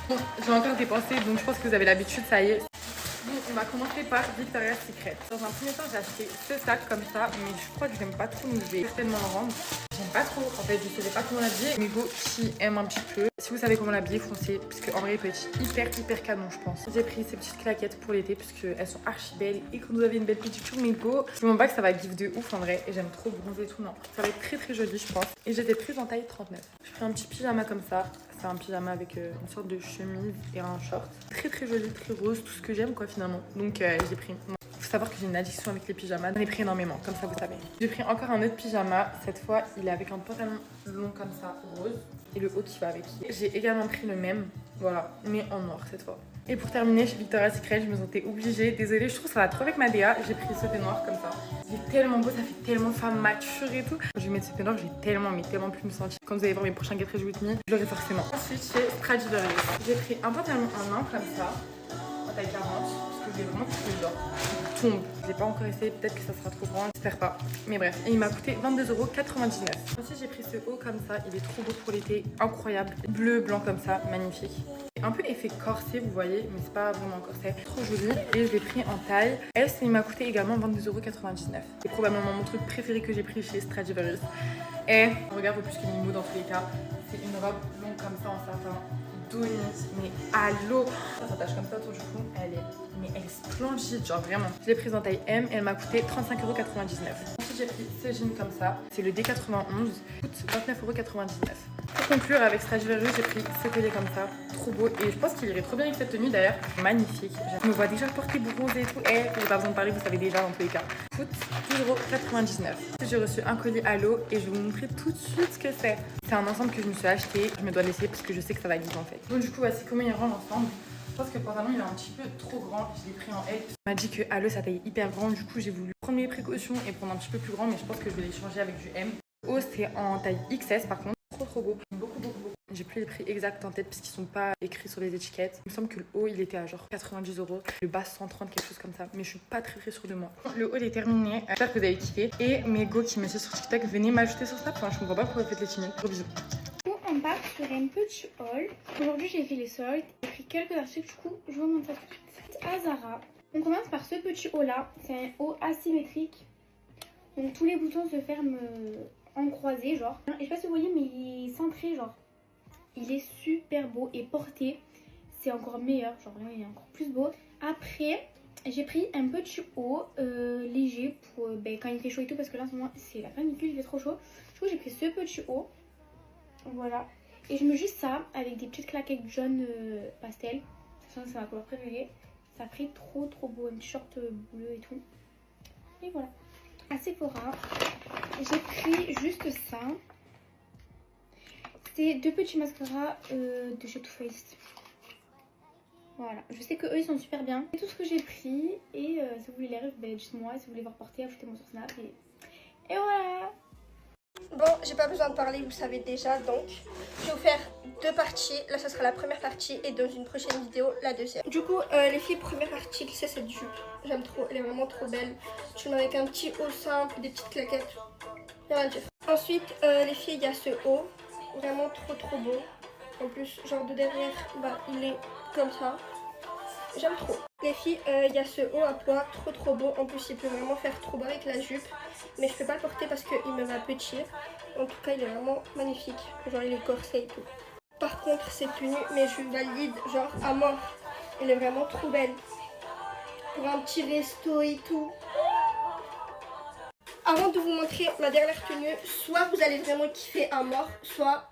Bon, j'ai encore dépensé, donc je pense que vous avez l'habitude, ça y est. Bon, on va commencer par Victoria's Secret. Dans un premier temps, j'ai acheté ce sac comme ça, mais je crois que j'aime pas trop, donc je vais certainement le rendre. J'aime pas trop, en fait, je savais pas comment l'habiller. Mes go qui aiment un petit peu. Si vous savez comment l'habiller, foncez, parce qu'en vrai, il peut être hyper canon, je pense. J'ai pris ces petites claquettes pour l'été, parce qu'elles sont archi belles. Et quand vous avez une belle petite mes go, je me demande pas que ça va give de ouf en vrai. Et j'aime trop bronzer et tout, non. Ça va être très joli, je pense. Et j'étais prise en taille 39. J'ai pris un petit pyjama comme ça. C'est un pyjama avec une sorte de chemise et un short. Très joli, très rose, tout ce que j'aime quoi finalement. Donc j'ai pris. Faut savoir que j'ai une addiction avec les pyjamas. J'en ai pris énormément, comme ça vous savez. J'ai pris encore un autre pyjama. Cette fois, il est avec un pantalon long comme ça, rose. Et le haut qui va avec. J'ai également pris le même, voilà, mais en noir cette fois. Et pour terminer, chez Victoria's Secret, je me sentais obligée. Désolée, je trouve que ça va trop avec ma DA. J'ai pris ce thé noir comme ça. Il est tellement beau, ça fait tellement femme mature et tout. Je vais mettre ce thé noir, j'ai tellement plus me sentir. Quand vous allez voir mes prochains Get Ready With Me, je l'aurai forcément. Ensuite, chez Stradivarius, j'ai pris un pantalon en lin comme ça, en taille 40, parce que j'ai vraiment trouvé genre. Il tombe. Je l'ai pas encore essayé, peut-être que ça sera trop grand, j'espère pas. Mais bref, et il m'a coûté 22,99 €. Ensuite, j'ai pris ce haut comme ça, il est trop beau pour l'été, incroyable. Bleu, blanc comme ça, magnifique. Un peu effet corset, vous voyez, mais c'est pas vraiment un corset, trop joli. Et je l'ai pris en taille S et il m'a coûté également 22,99 €. C'est probablement mon truc préféré que j'ai pris chez Stradivarius. Et on regarde au plus que Mimo dans tous les cas. C'est une robe longue comme ça en satin, Donis, mais à l'eau. Ça s'attache comme ça autour du cou, elle est splendide, genre vraiment. Je l'ai prise en taille M et elle m'a coûté 35,99 €. Ensuite j'ai pris ce jean comme ça, c'est le D91, coûte 29,99 €. Pour conclure avec Stradivarius, j'ai pris ce collier comme ça, trop beau et je pense qu'il irait trop bien avec cette tenue d'ailleurs, magnifique. Je me vois déjà porter bronzée et tout, et j'ai pas besoin de parler, vous savez déjà dans tous les cas. Coûte 12,99 €. J'ai reçu un collier à l'eau et je vais vous montrer tout de suite ce que c'est. C'est un ensemble que je me suis acheté, je me dois laisser parce que je sais que ça va guider en fait. Donc du coup voici comment il rend l'ensemble. Je pense que le pantalon il est un petit peu trop grand, je l'ai pris en L. On m'a dit que à l'eau sa taille est hyper grande, du coup j'ai voulu prendre mes précautions et prendre un petit peu plus grand, mais je pense que je vais les changer avec du M. Haut c'est en taille XS par contre, trop beau, beaucoup. J'ai plus les prix exacts en tête parce qu'ils sont pas écrits sur les étiquettes. Il me semble que le haut il était à genre 90 €, le bas 130, quelque chose comme ça, mais je suis pas très sûre de moi. Le haut il est terminé, j'espère que vous avez kiffé. Et mes go qui me suivent sur TikTok, venez m'ajouter sur Snap, enfin je comprends pas pourquoi vous faites les timides. Gros bisous. On part sur un petit haul. Aujourd'hui j'ai fait les soldes, j'ai pris quelques articles, du coup je vous montre ça tout de suite. À Zara, on commence par ce petit haut là, c'est un haut asymétrique. Donc tous les boutons se ferment en croisé genre. Et je sais pas si vous voyez mais il est centré genre. Il est super beau et porté, c'est encore meilleur, genre là il est encore plus beau. Après j'ai pris un petit haut léger pour quand il fait chaud et tout parce que là en ce moment c'est la canicule, il fait trop chaud. Du coup j'ai pris ce petit haut. Voilà. Et je mets juste ça avec des petites claquettes jaune pastel. Ça c'est ma couleur préférée. Ça ferait trop beau. Un petit short bleu et tout. Et voilà. À Sephora, j'ai pris juste ça. C'est deux petits mascaras de chez Too Faced. Voilà. Je sais que eux ils sont super bien. C'est tout ce que j'ai pris. Et si vous voulez les rêves, dites-moi. Si vous voulez voir porter, ajoutez-moi sur Snap. Et voilà. Bon, j'ai pas besoin de parler, vous savez déjà, donc je vais vous faire deux parties. Là, ça sera la première partie et dans une prochaine vidéo, la deuxième. Du coup, les filles, premier article, c'est cette jupe. J'aime trop, elle est vraiment trop belle. Je mets avec un petit haut simple, des petites claquettes. Y'a rien à dire. Ensuite, les filles, il y a ce haut, vraiment trop beau. En plus, genre de derrière, bah, il est comme ça. J'aime trop. Les filles, il y a ce haut à pois, trop beau. En plus, il peut vraiment faire trop beau avec la jupe. Mais je peux pas le porter parce qu'il me va petit. En tout cas, il est vraiment magnifique. Genre, il est corsé et tout. Par contre, cette tenue, mais je valide genre à mort. Elle est vraiment trop belle. Pour un petit resto et tout. Avant de vous montrer ma dernière tenue, soit vous allez vraiment kiffer à mort, soit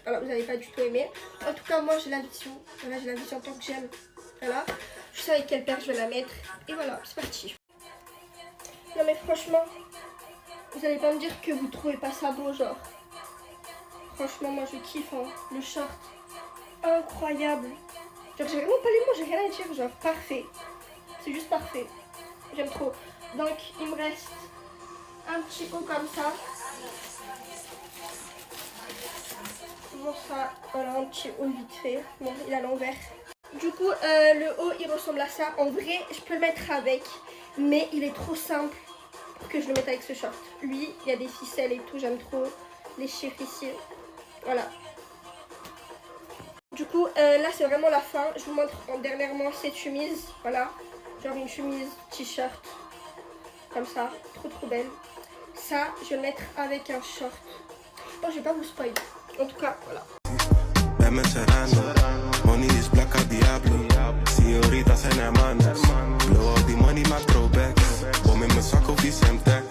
voilà, vous n'allez pas du tout aimer. En tout cas, moi, j'ai la vision. Voilà, j'ai la vision tant que j'aime. Voilà, je sais avec quelle paire je vais la mettre. Et voilà, c'est parti. Non mais franchement, vous allez pas me dire que vous trouvez pas ça beau, genre. Franchement, moi je kiffe, hein. Le short, incroyable. Genre j'ai vraiment pas les mots, j'ai rien à dire, genre parfait. C'est juste parfait. J'aime trop. Donc il me reste un petit haut comme ça. Bon ça, voilà un petit haut vite fait. Bon, il est à l'envers. Du coup, le haut, il ressemble à ça. En vrai, je peux le mettre avec, mais il est trop simple pour que je le mette avec ce short. Lui, il y a des ficelles et tout, j'aime trop les chiffres ici. Voilà. Du coup, là c'est vraiment la fin. Je vous montre dernièrement cette chemise. Voilà, genre une chemise t-shirt. Comme ça, trop belle. Ça, je vais le mettre avec un short. Bon, je vais pas vous spoiler. En tout cas, voilà. Money is black a diablo. Señoritas en hermanas. Blow all die money maar throwbacks. Bom in mijn zak of die Semtex.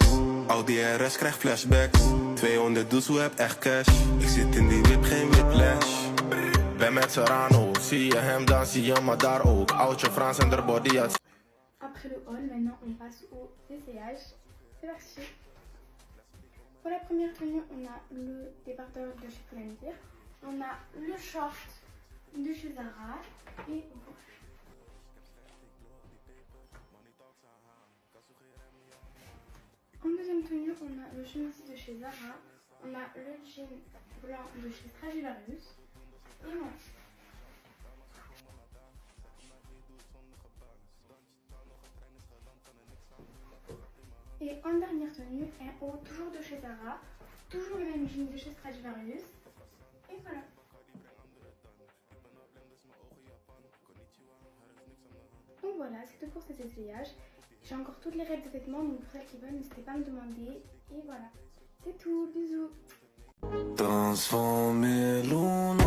Audi RS krijgt flashbacks. 200 doezoe heb echt cash. Ik zit in die whip, geen whiplash. Ben met Serrano. Zie je hem dan, zie je me daar ook. Oudje Frans en de body. Après le haul, maintenant on passe au essayage. C'est parti. Pour la première tenue, on a le débardeur de chez Pull&Bear. On a le short de chez Zara et en deuxième tenue, on a le chemise de chez Zara. On a le jean blanc de chez Stradivarius. Et voilà. Et en dernière tenue, un haut toujours de chez Zara, toujours le même jean de chez Stradivarius. Et voilà. Donc voilà, c'est tout pour cet essayage. J'ai encore toutes les règles de vêtements, donc pour celles qui veulent, n'hésitez pas à me demander. Et voilà, c'est tout, bisous. Transformer Luna.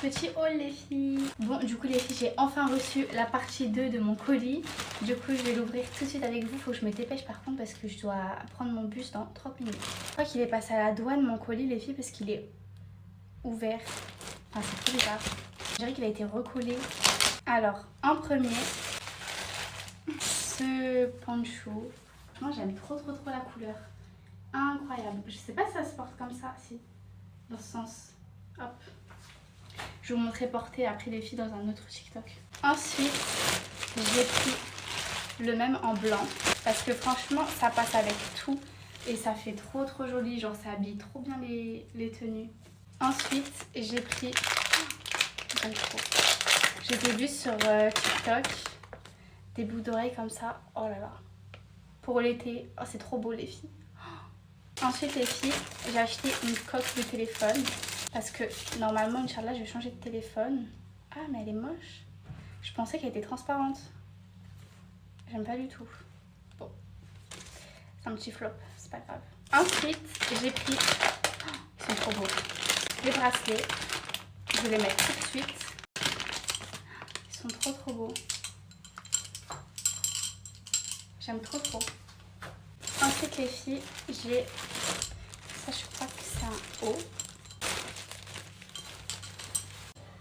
Petit haul les filles. Bon du coup les filles, j'ai enfin reçu la partie 2 de mon colis. Du coup je vais l'ouvrir tout de suite avec vous. Faut que je me dépêche par contre parce que je dois prendre mon bus dans 30 minutes. Je crois qu'il est passé à la douane mon colis les filles parce qu'il est ouvert. Enfin c'est trop bizarre. Je dirais qu'il a été recollé. Alors en premier, ce poncho. Moi j'aime trop la couleur. Incroyable. Je sais pas si ça se porte comme ça, si. Dans ce sens. Hop. Je vous montrerai porter après les filles dans un autre TikTok. Ensuite, j'ai pris le même en blanc. Parce que franchement, ça passe avec tout. Et ça fait trop joli. Genre, ça habille trop bien les tenues. Ensuite, j'ai pris... J'aime trop. J'ai vu sur TikTok des boucles d'oreilles comme ça. Oh là là. Pour l'été. Oh, c'est trop beau les filles. Ensuite les filles, j'ai acheté une coque de téléphone. Parce que normalement, Inch'Allah, je vais changer de téléphone. Ah, mais elle est moche. Je pensais qu'elle était transparente. J'aime pas du tout. Bon. C'est un petit flop, c'est pas grave. Ensuite, j'ai pris... Oh, ils sont trop beaux. Les bracelets. Je vais les mettre tout de suite. Ils sont trop beaux. J'aime trop. Ensuite, les filles, j'ai... Ça, je crois que c'est un haut.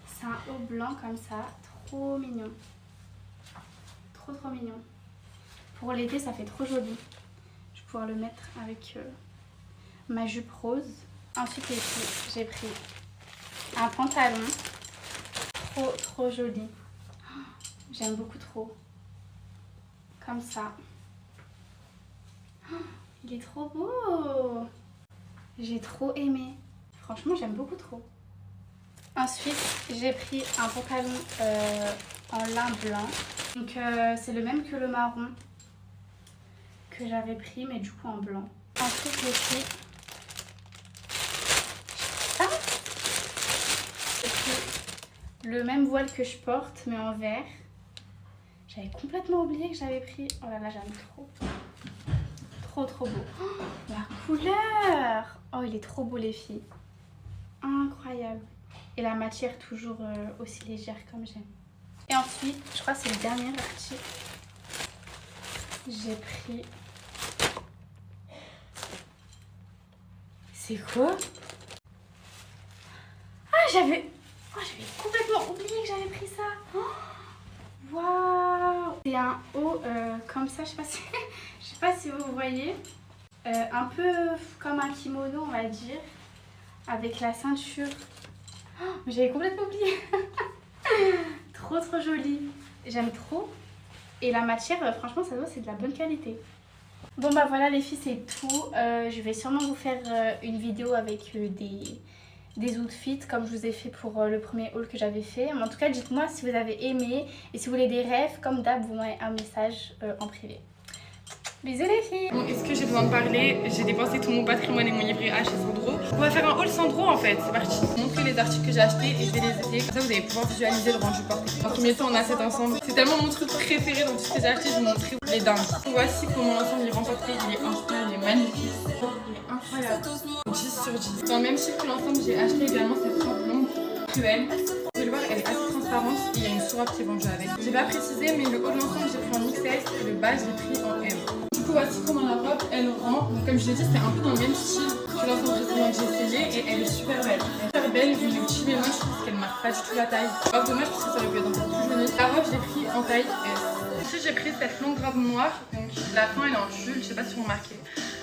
C'est un haut blanc comme ça, trop mignon. Trop mignon. Pour l'été, ça fait trop joli. Je vais pouvoir le mettre avec ma jupe rose. Ensuite, les filles, j'ai pris un pantalon trop joli. J'aime beaucoup trop. Comme ça. Il est trop beau. J'ai trop aimé. Franchement, j'aime beaucoup trop. Ensuite, j'ai pris un pantalon en lin blanc. Donc, c'est le même que le marron que j'avais pris, mais du coup en blanc. Ensuite, j'ai pris... J'ai pris le même voile que je porte, mais en vert. J'avais complètement oublié que j'avais pris... Oh là là, j'aime trop. Trop beau. Oh, la couleur! Oh, il est trop beau, les filles. Incroyable. Et la matière toujours aussi légère comme j'aime. Et ensuite, je crois que c'est le dernier article. J'ai pris... C'est quoi? Ah, j'avais complètement oublié que j'avais pris ça. Waouh! C'est un haut comme ça, je sais pas si vous voyez. Un peu comme un kimono, on va dire. Avec la ceinture. Oh, j'avais complètement oublié. Trop joli. J'aime trop. Et la matière, franchement, ça va, c'est de la bonne qualité. Bon bah voilà les filles, c'est tout. Je vais sûrement vous faire une vidéo avec des outfits comme je vous ai fait pour le premier haul que j'avais fait. Mais en tout cas, dites-moi si vous avez aimé et si vous voulez des rêves, comme d'hab, vous m'envoyez un message en privé. Bisous les filles. Bon, est-ce que j'ai besoin de parler? J'ai dépensé tout mon patrimoine et mon livret A chez Sandro. On va faire un haul Sandro en fait, c'est parti. Je vais montrer les articles que j'ai achetés et je vais les essayer. Comme ça, vous allez pouvoir visualiser le rendu porté. En premier temps, on a cet ensemble. C'est tellement mon truc préféré dans tout ce que j'ai acheté, je vais vous montrer les dingues. Voici comment l'ensemble est remporté. Il est incroyable, il est magnifique. Il est incroyable. 10 sur 10. Dans le même style que l'ensemble, j'ai acheté également cette robe longue, cruelle. Vous pouvez le voir, elle est assez transparente et il y a une sourape qui est vendue avec. J'ai pas précisé, mais le haut de l'ensemble, j'ai pris en XS et le bas, j'ai pris en M. Du coup, voici comment la robe elle rend. Donc, comme je l'ai dit, c'est un peu dans le même style que l'ensemble précédent que j'ai essayé et elle est super belle. Elle est super belle, mais le petit bémol, je trouve qu'elle marque pas du tout la taille. Or, dommage parce que ça aurait pu être un peu plus joli. La robe, je l'ai pris en taille S. Ici, j'ai pris cette longue robe noire. Donc, la fin, elle est en tulle. Je sais pas si vous remarquez.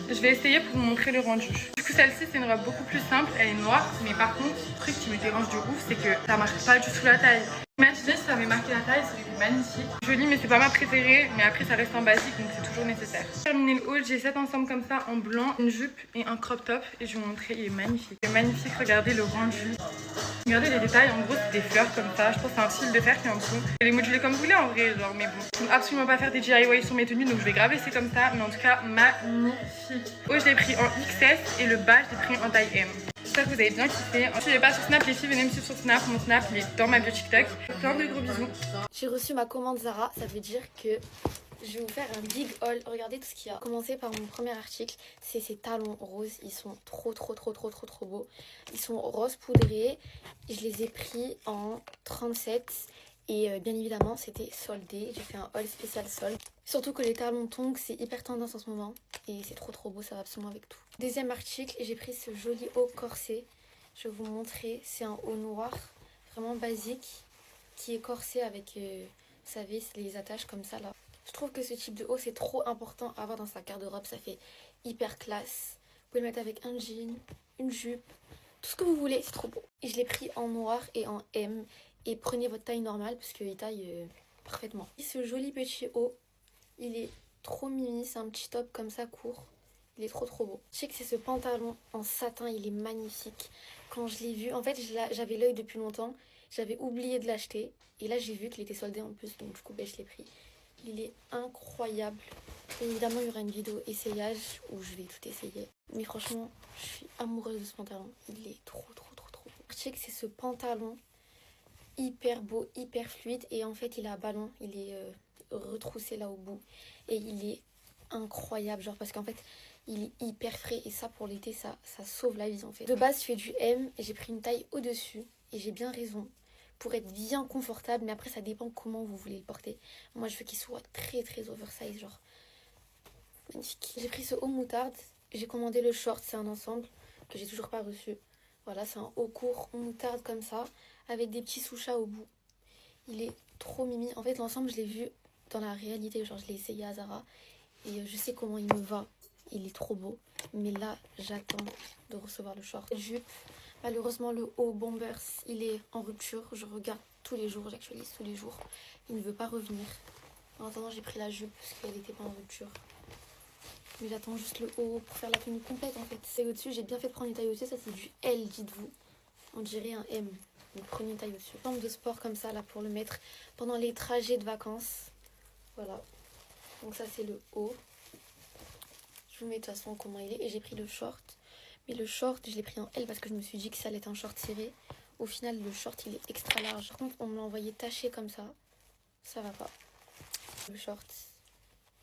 Je vais essayer pour vous montrer le rendu. Du coup, celle-ci, c'est une robe beaucoup plus simple. Elle est noire, mais par contre, le truc qui me dérange de ouf, c'est que ça marque pas du tout la taille. Imaginez si ça avait marqué la taille, ça aurait été magnifique. Joli, mais c'est pas ma préférée. Mais après, ça reste en basique, donc c'est toujours nécessaire. Pour terminer le haul, j'ai 7 ensembles comme ça en blanc, une jupe et un crop top. Et je vais vous montrer, il est magnifique. Il est magnifique, regardez le rendu. Regardez les détails, en gros, c'est des fleurs comme ça. Je pense que c'est un fil de fer qui est en dessous. Vous les moduler comme vous voulez en vrai, genre, mais bon. Je ne peux absolument pas faire des DIY sur mes tenues, donc je vais graver c'est comme ça. Mais en tout cas, magnifique. Oh, je l'ai pris en XS et le bas, je l'ai pris en taille M. J'espère que vous avez bien kiffé. Si vous n'êtes pas sur Snap, les filles, venez me suivre sur Snap. Mon Snap, il est dans ma bio TikTok. Plein de gros bisous. J'ai reçu ma commande Zara, ça veut dire que je vais vous faire un big haul. Regardez tout ce qu'il y a. Commencer par mon premier article, c'est ces talons roses. Ils sont trop beaux. Ils sont rose poudrés. Je les ai pris en 37 et bien évidemment c'était soldé. J'ai fait un haul spécial solde. Surtout que les talons tongs c'est hyper tendance en ce moment et c'est trop beau, ça va absolument avec tout. Deuxième article, j'ai pris ce joli haut corset. Je vais vous montrer, c'est un haut noir vraiment basique qui est corsé avec, vous savez, les attaches comme ça là. Je trouve que ce type de haut c'est trop important à avoir dans sa garde-robe, ça fait hyper classe. Vous pouvez le mettre avec un jean, une jupe, tout ce que vous voulez, c'est trop beau. Et je l'ai pris en noir et en M et prenez votre taille normale parce qu'il taille parfaitement. Et ce joli petit haut, il est trop mimi, c'est un petit top comme ça court. Il est trop beau. Je sais que c'est ce pantalon en satin, il est magnifique. Quand je l'ai vu, en fait j'avais l'œil depuis longtemps. J'avais oublié de l'acheter et là j'ai vu qu'il était soldé en plus, donc du coup je l'ai pris. Il est incroyable. Et évidemment il y aura une vidéo essayage où je vais tout essayer. Mais franchement je suis amoureuse de ce pantalon. Il est trop beau. Je sais que c'est ce pantalon hyper beau, hyper fluide et en fait il est à ballon. Il est retroussé là au bout et il est incroyable. Genre parce qu'en fait il est hyper frais et ça pour l'été ça sauve la vie en fait. De base je fais du M et j'ai pris une taille au-dessus. Et j'ai bien raison, pour être bien confortable, mais après ça dépend comment vous voulez le porter. Moi je veux qu'il soit très oversize, genre magnifique. J'ai pris ce haut moutarde, j'ai commandé le short, c'est un ensemble que j'ai toujours pas reçu. Voilà, c'est un haut court moutarde comme ça, avec des petits souchas au bout. Il est trop mimi. En fait l'ensemble je l'ai vu dans la réalité, genre je l'ai essayé à Zara. Et je sais comment il me va, il est trop beau. Mais là j'attends de recevoir le short. Jupe. Malheureusement le haut Bombers il est en rupture, je regarde tous les jours, j'actualise tous les jours, il ne veut pas revenir. En attendant j'ai pris la jupe parce qu'elle n'était pas en rupture. Mais j'attends juste le haut pour faire la tenue complète en fait. C'est au-dessus, j'ai bien fait de prendre une taille au-dessus, ça c'est du L dites-vous. On dirait un M, donc prenez une taille au-dessus. Forme de sport comme ça là pour le mettre pendant les trajets de vacances. Voilà, donc ça c'est le haut. Je vous mets de toute façon comment il est et j'ai pris le short. Mais le short, je l'ai pris en L parce que je me suis dit que ça allait être un short serré. Au final, le short, il est extra large. Par contre, on me l'a envoyé taché comme ça. Ça va pas. Le short,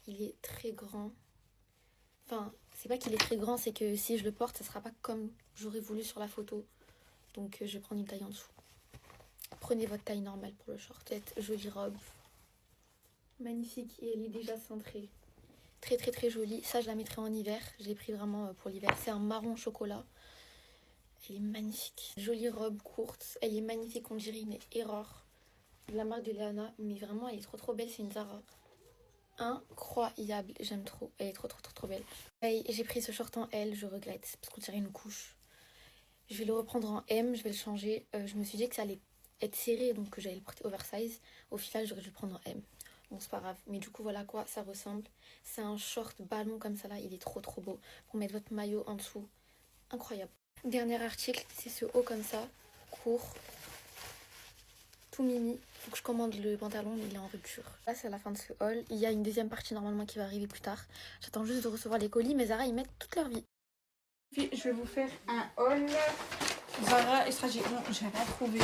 il est très grand. Enfin, c'est pas qu'il est très grand, c'est que si je le porte, ça sera pas comme j'aurais voulu sur la photo. Donc, je vais prendre une taille en dessous. Prenez votre taille normale pour le short. Cette jolie robe. Magnifique. Et elle est déjà cintrée. Très jolie. Ça je la mettrai en hiver. Je l'ai pris vraiment pour l'hiver. C'est un marron chocolat. Elle est magnifique. Jolie robe courte. Elle est magnifique. On dirait une erreur de la marque de Leana. Mais vraiment elle est trop belle. C'est une Zara. Incroyable. J'aime trop. Elle est trop belle. J'ai pris ce short en L. Je regrette parce qu'on dirait une couche. Je vais le reprendre en M. Je vais le changer. Je me suis dit que ça allait être serré. Donc que j'allais le porter oversize. Au final j'aurais dû le prendre en M. Bon, c'est pas grave. Mais du coup, voilà à quoi ça ressemble. C'est un short ballon comme ça là. Il est trop trop beau. Pour mettre votre maillot en dessous. Incroyable. Dernier article, c'est ce haut comme ça. Court. Tout mimi. Faut que je commande le pantalon, mais il est en rupture. Là, c'est la fin de ce haul. Il y a une deuxième partie normalement qui va arriver plus tard. J'attends juste de recevoir les colis. Mais Zara, ils mettent toute leur vie. Puis je vais vous faire un haul Zara et Stratégie. Bon, j'ai rien trouvé.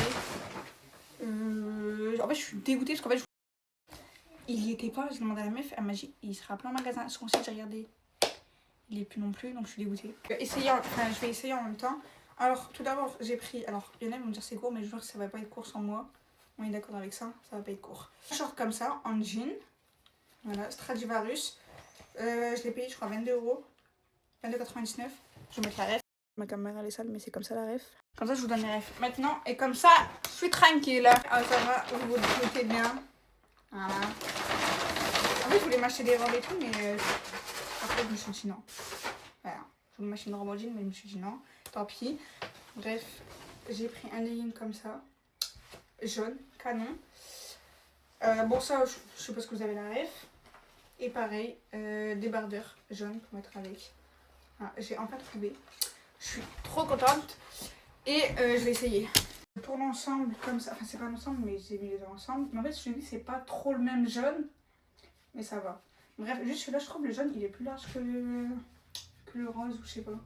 En fait, je suis dégoûtée parce qu'en fait, il y était pas. J'ai demandé à la meuf, elle m'a dit il sera plein en magasin. Sur mon site, j'ai regardé. Il est plus non plus, donc je suis dégoûtée. Je vais essayer en même temps. Alors, tout d'abord, j'ai pris. Alors, il y en a qui vont me dire c'est court, mais je jure que ça va pas être court sans moi. On est d'accord avec ça, ça va pas être court. Un short comme ça, en jean. Voilà, Stradivarius. Je l'ai payé, je crois, 22 €. 22,99 €. Je vais mettre la ref. Ma caméra elle est sale, mais c'est comme ça la ref. Comme ça, je vous donne les refs. Maintenant, et comme ça, je suis tranquille. Ah, ça va, vous vous doutez bien. Voilà. En fait, je voulais m'acheter des robes et tout, mais après, je me suis dit non. Voilà. Je voulais m'acheter une robe en jean, mais je me suis dit non. Tant pis. Bref, j'ai pris un legging comme ça. Jaune, canon. Bon, ça, je suppose que vous avez la ref. Et pareil, débardeur jaune pour mettre avec. Voilà, j'ai enfin trouvé. Je suis trop contente. Et je vais essayer. Pour l'ensemble, comme ça. Enfin, c'est pas l'ensemble, mais j'ai mis les deux ensemble. Mais en fait, je me dis, c'est pas trop le même jaune. Mais ça va. Bref, juste celui-là, je trouve le jaune, il est plus large que le rose ou je sais pas.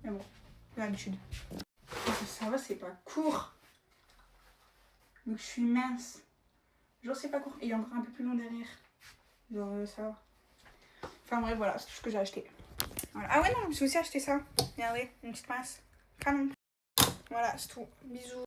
Mais bon, j'ai l'habitude. Ça va, c'est pas court. Donc, je suis mince. Genre, c'est pas court. Et il est encore un peu plus long derrière. Genre, ça va. Enfin, bref, voilà, c'est tout ce que j'ai acheté. Voilà. Ah ouais, non, j'ai aussi acheté ça. Regardez, une petite pince. Canon. Voilà, c'est tout. Bisous.